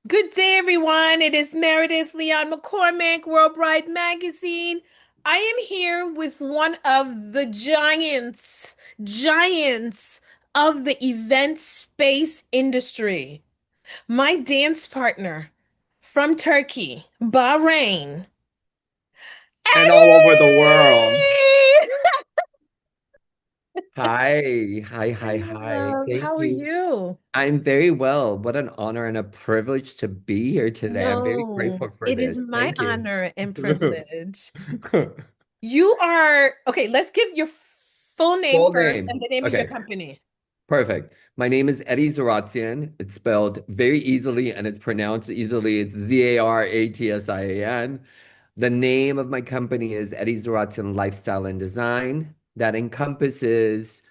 Good day, everyone. It is Myrdith Leon-McCormack, World Bride Magazine. I am here with one of the giants of the event space industry. My dance partner from Turkey, Bahrain, And all over the world. Eddie! Hi, hi, Hi, hi, hi. love. Thank How are you. you? I'm very well. What an honor and a privilege to be here today. I'm very No, grateful for it is this. my Thank you. honor and privilege. You are okay. Let's give your full name Full first and name. the name of your Okay, company. perfect. My name is Eddie Zaratsian. It's spelled very easily and it's pronounced easily. It's Zaratsian. The name of my company is Eddie Zaratsian Lifestyle and Design. That encompasses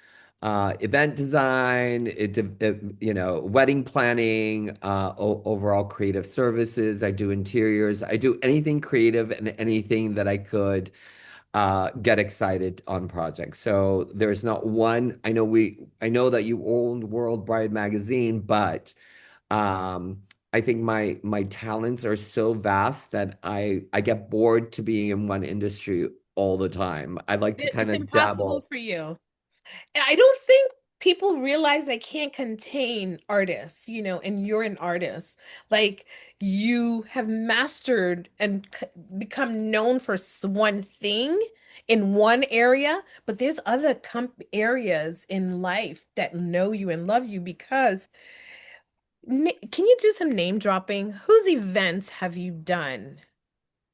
event design, wedding planning, overall creative services. I do interiors. I do anything creative and anything that I could get excited on projects. So there's not one. I know that you own World Bride magazine, but um, I think my talents are so vast that I get bored to being in one industry all the time. I like to kind It's of impossible dabble. for you. I don't think people realize they can't contain artists, and you're an artist. Like you have mastered and become known for one thing in one area, but there's other areas in life that know you and love you because can you do some name dropping? Whose events have you done?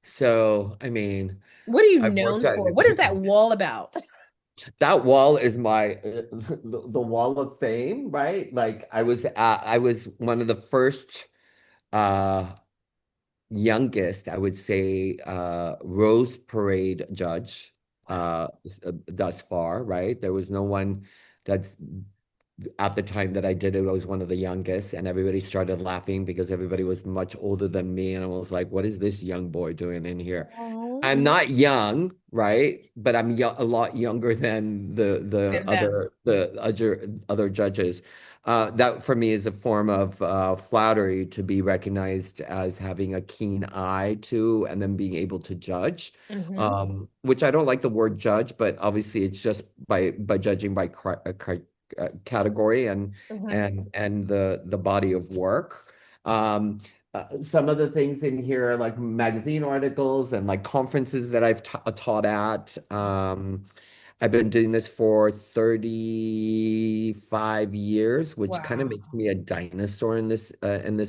So, I mean, What are you I've worked known at for? What is that wall about? that wall is my the wall of fame, right? Like I was one of the first uh youngest, I would say, Rose Parade judge thus far, right? There was no one that's at the time that I did it, I was one of the youngest, and everybody started laughing because everybody was much older than me. And I was like, what is this young boy doing in here? Oh, I'm not young, right? But I'm a lot younger than and them. the other judges. That for me is a form of flattery to be recognized as having a keen eye to, and then being able to judge. Hmm. Which I don't like the word judge, but obviously it's just by judging by category Hmm. and the body of work. Um, some of the things in here are like magazine articles and like conferences that I've taught at. I've been doing this for 35 years, which kind of Wow. makes me a dinosaur in this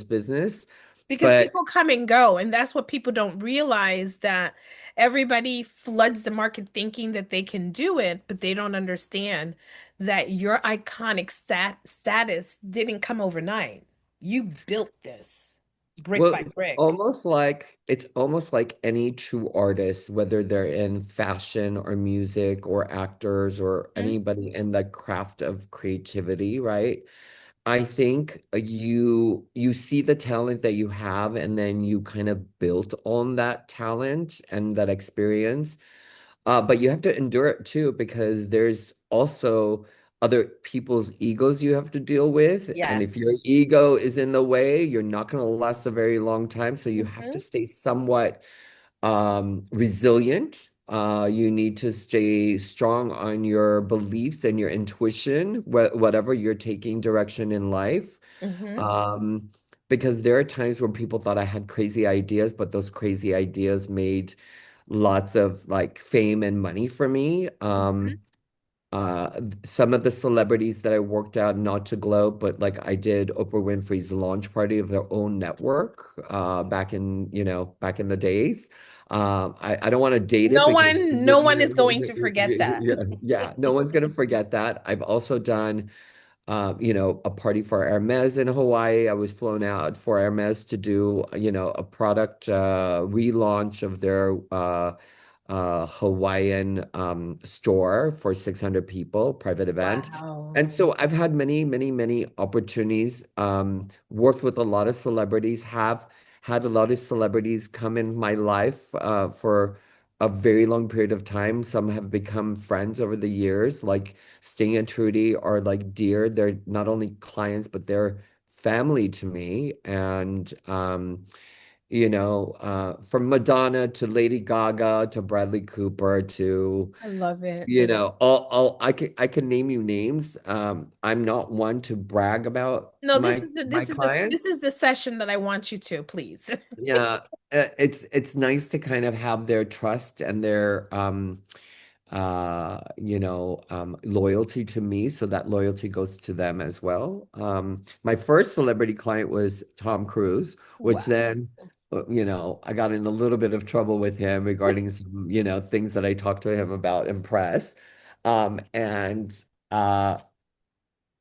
business. Because But people come and go, and that's what people don't realize that everybody floods the market thinking that they can do it, but they don't understand that your iconic status didn't come overnight. You built this brick well, by brick. it's almost like any true artist, whether they're in fashion or music or actors or Mhm. anybody in the craft of creativity, right? I think you see the talent that you have, and then you kind of built on that talent and that experience. But you have to endure it too, because there's also other people's egos you have to deal with. And if your Yes. ego is in the way, you're not going to last a very long time. So you have to Hmm. stay somewhat resilient. You need to stay strong on your beliefs and your intuition, whatever you're taking direction in life. Hmm. Um, because there are times where people thought I had crazy ideas, but those crazy ideas made lots of like fame and money for me. Some of the celebrities that I worked out, not to gloat, but like I did Oprah Winfrey's launch party of their own network back in the days. I don't want to date it No because one, no one is going to forget that. yeah, yeah, no one's gonna forget that. I've also done a party for Hermes in Hawaii. I was flown out for Hermes to do, a product relaunch of their Hawaiian store for 600 people, private event. Wow. And so I've had many, many, many opportunities, worked with a lot of celebrities, have had a lot of celebrities come in my life for a very long period of time. Some have become friends over the years, like Sting and Trudy are like dear. They're not only clients, but they're family to me. And from Madonna to Lady Gaga to Bradley Cooper to, I love it. all I can name you names. I'm not one to brag about No, my my this clients. is the session that I want you to, please. Yeah, it's nice to kind of have their trust and their loyalty to me, so that loyalty goes to them as well. My first celebrity client was Tom Cruise, which Wow. then, I got in a little bit of trouble with him regarding some, things that I talked to him about in press. Um, and uh,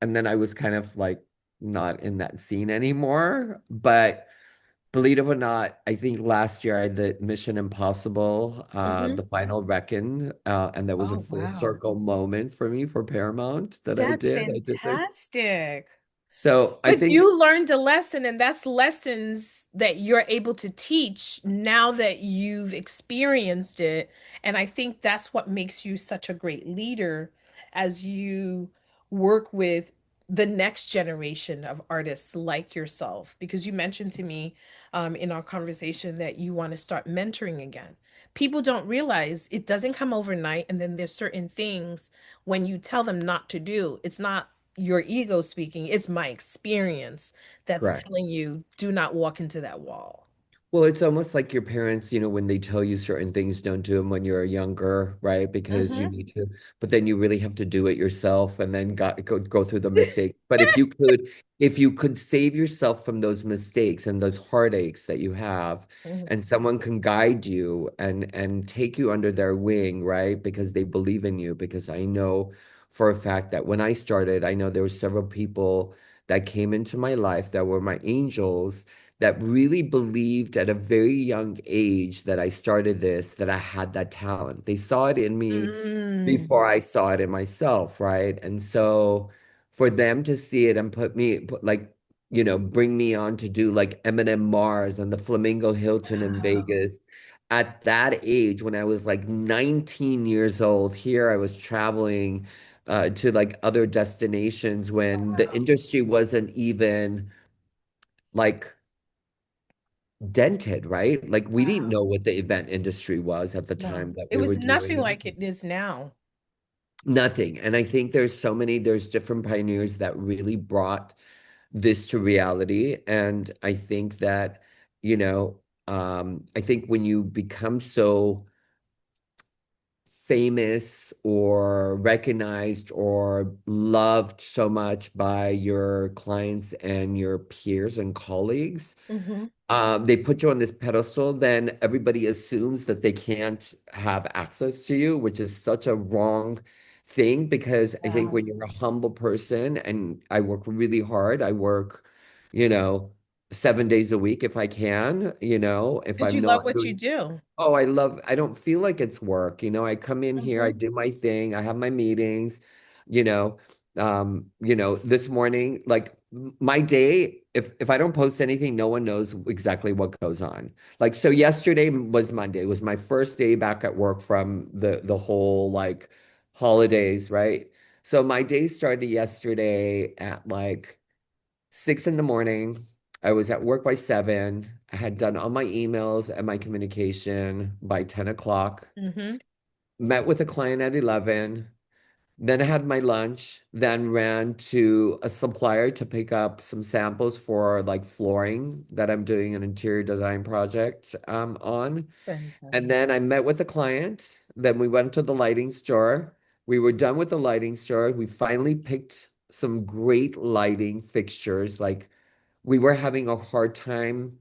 and then I was kind of like not in that scene anymore. But believe it or not, I think last year I did Mission Impossible, Hmm. The Final Reckon, and that was a Oh, full wow. circle moment for me for Paramount that I That's did. I did that. fantastic. So I But think you learned a lesson, and that's lessons that you're able to teach now that you've experienced it. And I think that's what makes you such a great leader as you work with the next generation of artists like yourself. Because you mentioned to me in our conversation that you want to start mentoring again. People don't realize it doesn't come overnight, and then there's certain things when you tell them not to do, it's not your ego speaking, it's my experience that's correct. telling you do not walk into that wall. Well, it's almost like your parents, when they tell you certain things, don't do them when you're younger, right? Because you Hmm. need to, but then you really have to do it yourself and then go through the mistake. But if you could save yourself from those mistakes and those heartaches that you have, Hmm. and someone can guide you and take you under their wing, right? Because they believe in you. Because I know for a fact that when I started, I know there were several people that came into my life that were my angels that really believed at a very young age that I started this, that I had that talent. They saw it in me Mm. before I saw it in myself, right? And so for them to see it and bring me on to do like Eminem Mars and the Flamingo Hilton in Wow. Vegas at that age, when I was like 19 years old, here I was traveling to like other destinations when the Wow. industry wasn't even like dented, right? Like we didn't Wow. know what the event industry was at the No, time that it we were was doing nothing it. like it is now. Nothing. And I think there's different pioneers that really brought this to reality. And I think that, I think when you become so famous or recognized or loved so much by your clients and your peers and colleagues, Hmm. they put you on this pedestal, then everybody assumes that they can't have access to you, which is such a wrong thing. Because I think Wow. when you're a humble person, and I work really hard, I work, you know, 7 days a week if I can, if Because you I'm love not what you doing. do. Oh, I don't feel like it's work. I come in here, I Hmm. do my thing, I have my meetings, you know. This morning, like my day, if I don't post anything, no one knows exactly what goes on. Like so yesterday was Monday. It was my first day back at work from the whole like holidays, right? So my day started yesterday at like 6 in the morning. I was at work by 7. I had done all my emails and my communication by 10 o'clock. Hmm. Met with a client at 11. Then I had my lunch, then ran to a supplier to pick up some samples for like flooring that I'm doing an interior design project on. And Fantastic. then I met with the client. Then we went to the lighting store. We were done with the lighting store. We finally picked some great lighting fixtures. Like we were having a hard time.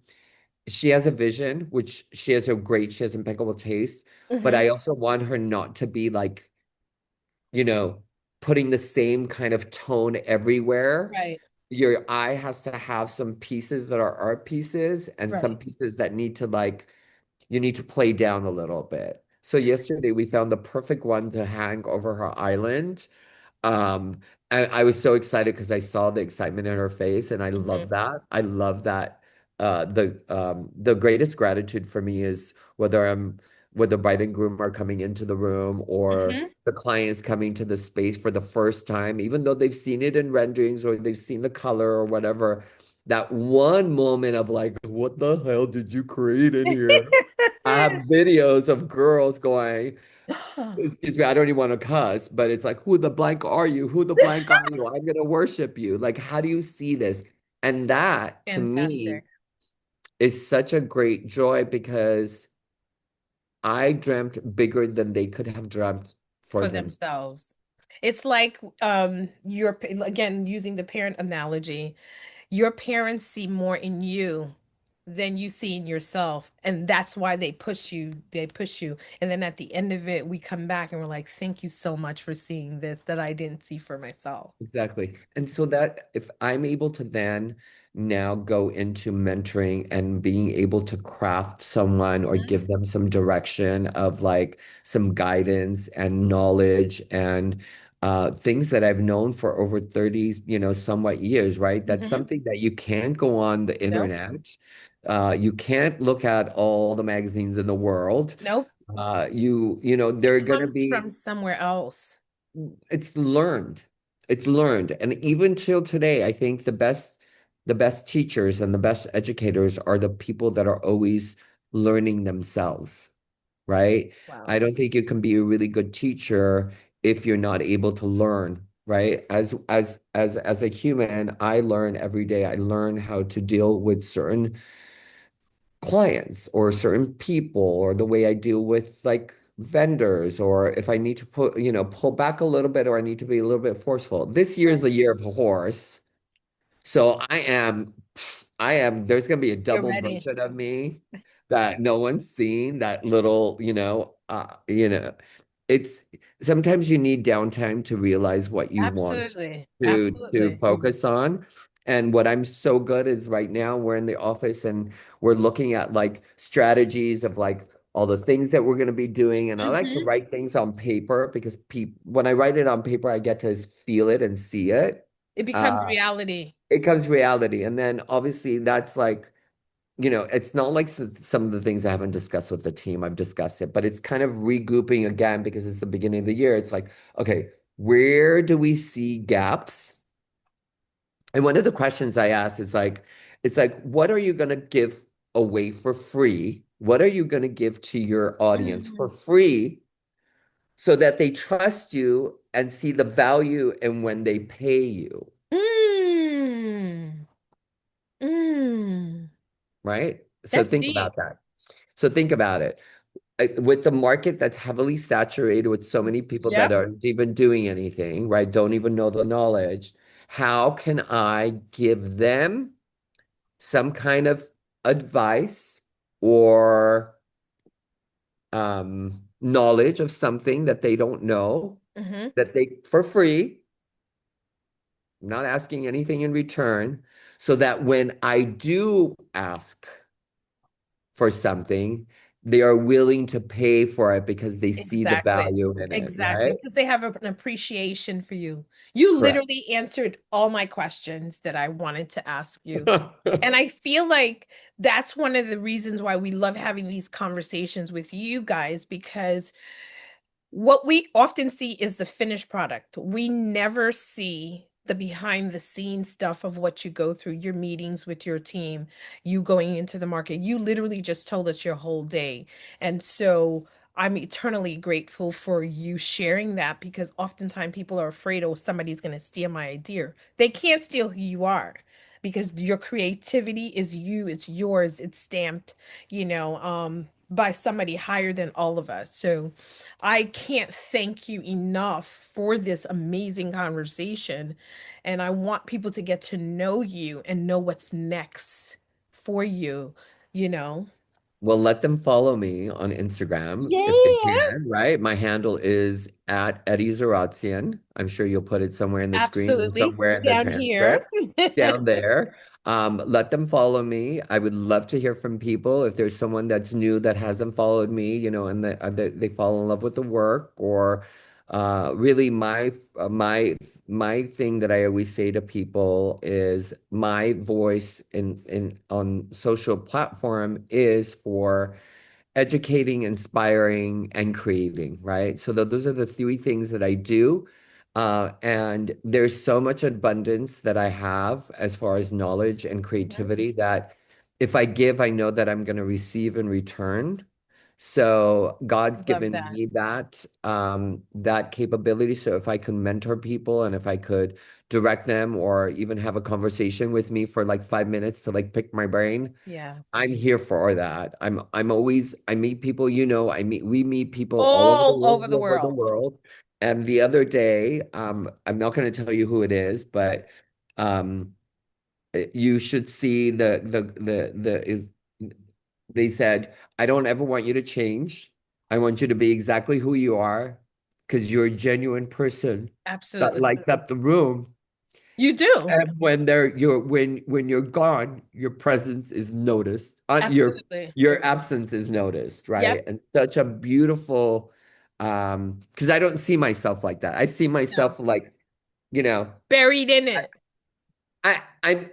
She has a vision, which she has impeccable taste, but Hmm. I also want her not to be like, you know, putting the same kind of tone everywhere. Right. Your eye has to have some pieces that are art pieces and some Right. pieces that you need to play down a little bit. So yesterday we found the perfect one to hang over her island. Um, and I was so excited because I saw the excitement in her face, and I Hmm. love that. I love that. The greatest gratitude for me is whether bride and groom are coming into the room or Hmm. the clients coming to the space for the first time, even though they've seen it in renderings or they've seen the color or whatever. that one moment of like, what the hell did you create in here? I have videos of girls going, excuse me, I don't even want to cuss, but it's like, who the blank are you? Who the blank are you? I'm gonna worship you. Like, how do you see this? And that to me Fantastic. is such a great joy because I dreamt bigger than they could have dreamt for For them. themselves. It's like your again using the parent analogy, your parents see more in you than you see in yourself, and that's why they push you. And then at the end of it, we come back and we're like, "Thank you so much for seeing this that I didn't see for myself." Exactly. And so that if I'm able to then now go into mentoring and being able to craft someone or Mhm. give them some direction of like some guidance and knowledge and things that I've known for over 30, somewhat years, right? That's Mhm. something that you can't go on the Nope. internet. You can't look at all the magazines in the world. Nope. There It are going to comes from be somewhere else. it's learned. It's learned. And even till today, I think the best teachers and the best educators are the people that are always learning themselves, right? I Wow. don't think you can be a really good teacher if you're not able to learn, right? As a human, I learn every day. I learn how to deal with certain clients or certain people or the way I deal with like vendors or if I need to pull back a little bit or I need to be a little bit forceful. This year is Right. the year of a horse. So I am, there's gonna be a You're double ready. version of me that no one's seen, that little, it's sometimes you need downtime to realize what you want Absolutely. to Absolutely. focus on. And what I'm so good is right now we're in the office and we're looking at like strategies of like all the things that we're going to be doing. And I like to Hmm. write things on paper because when I write it on paper, I get to feel it and see it. It becomes Uh, reality. it comes reality. And then obviously that's like, it's not like some of the things I haven't discussed with the team. I've discussed it, but it's kind of regrouping again because it's the beginning of the year. It's like, okay, where do we see gaps? And one of the questions I asked is like, it's like, what are you going to give away for free? What are you going to give to your audience for Mhm. free so that they trust you and see the value in when they pay you, Mm. Mm. right? So That's think deep. about that. So think about it. With the market that's heavily saturated with so many people that Yep. aren't even doing anything, right? Don't even know the knowledge. How can I give them some kind of advice or knowledge of something that they don't know Hmm. that they for free, not asking anything in return, so that when I do ask for something, they are willing to pay for it because they see the Exactly. value in it, Exactly. right? Because they have an appreciation for you. You Correct. literally answered all my questions that I wanted to ask you. And I feel like that's one of the reasons why we love having these conversations with you guys, because what we often see is the finished product. We never see the behind the scenes stuff of what you go through, your meetings with your team, you going into the market. You literally just told us your whole day. And so I'm eternally grateful for you sharing that, because oftentimes people are afraid, oh, somebody's going to steal my idea. They can't steal who you are, because your creativity is you, it's yours, it's stamped, by somebody higher than all of us. So I can't thank you enough for this amazing conversation. And I want people to get to know you and know what's next for you, you know? Well, let them follow me on Instagram if they Yeah, can, right? My handle is at Eddie Zaratsian. I'm sure you'll put it somewhere in the screen and absolutely. somewhere in the Down here. transcript down there. Let them follow me. I would love to hear from people. If there's someone that's new that hasn't followed me, and they fall in love with the work, or really my thing that I always say to people is my voice in on social platform is for educating, inspiring, and creating, right? So those are the three things that I do. And there's so much abundance that I have as far as knowledge and Yeah, creativity that if I give, I know that I'm going to receive in return. So God's love given that. me that capability. So if I can mentor people and if I could direct them or even have a conversation with me for like 5 minutes to like pick my brain, Yeah. I'm here for that. I'm always I meet people, we meet people All over the all over the world. world. And the other day, I'm not going to tell you who it is, but um you should see the is they said, I don't ever want you to change. I want you to be exactly who you are because you're a genuine person that Absolutely. lights up the room. You do. And when you're gone, your presence is noticed. Absolutely. Your absence is noticed, Yep. right? And such a beautiful because I don't see myself like that. I see No. myself like, you know, Buried in it. I I'm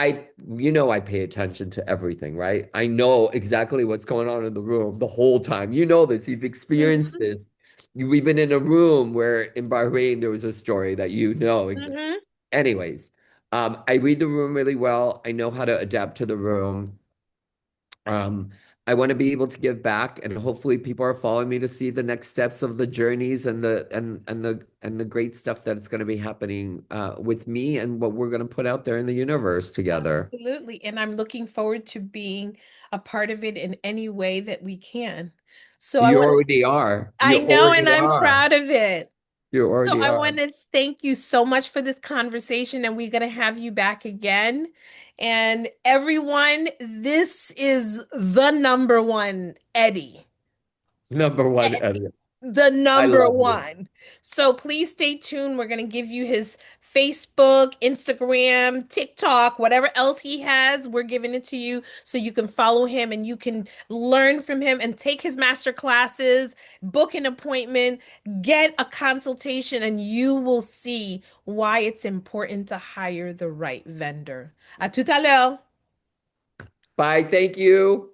I pay attention to everything, right? I know exactly what's going on in the room the whole time. You know this, you've experienced Hmm. this. We've been in a room where in Bahrain there was a story that you know. Hmm. Anyways, I read the room really well. I know how to adapt to the room. Um, I want to be able to give back, and hopefully, people are following me to see the next steps of the journeys and the great stuff that's going to be happening with me and what we're going to put out there in the universe together. Absolutely. And I'm looking forward to being a part of it in any way that we can. So I You want to, already are. I You know, already and I'm are. proud of it. You So already I are. want to thank you so much for this conversation, and we're going to have you back again. And everyone, this is the number one Eddie. Number one, Elliot. The I number love you. one. So please stay tuned. We're going to give you his Facebook, Instagram, TikTok, whatever else he has. We're giving it to you so you can follow him and you can learn from him and take his master classes, book an appointment, get a consultation, and you will see why it's important to hire the right vendor. À tout à l'heure. Bye. Thank you.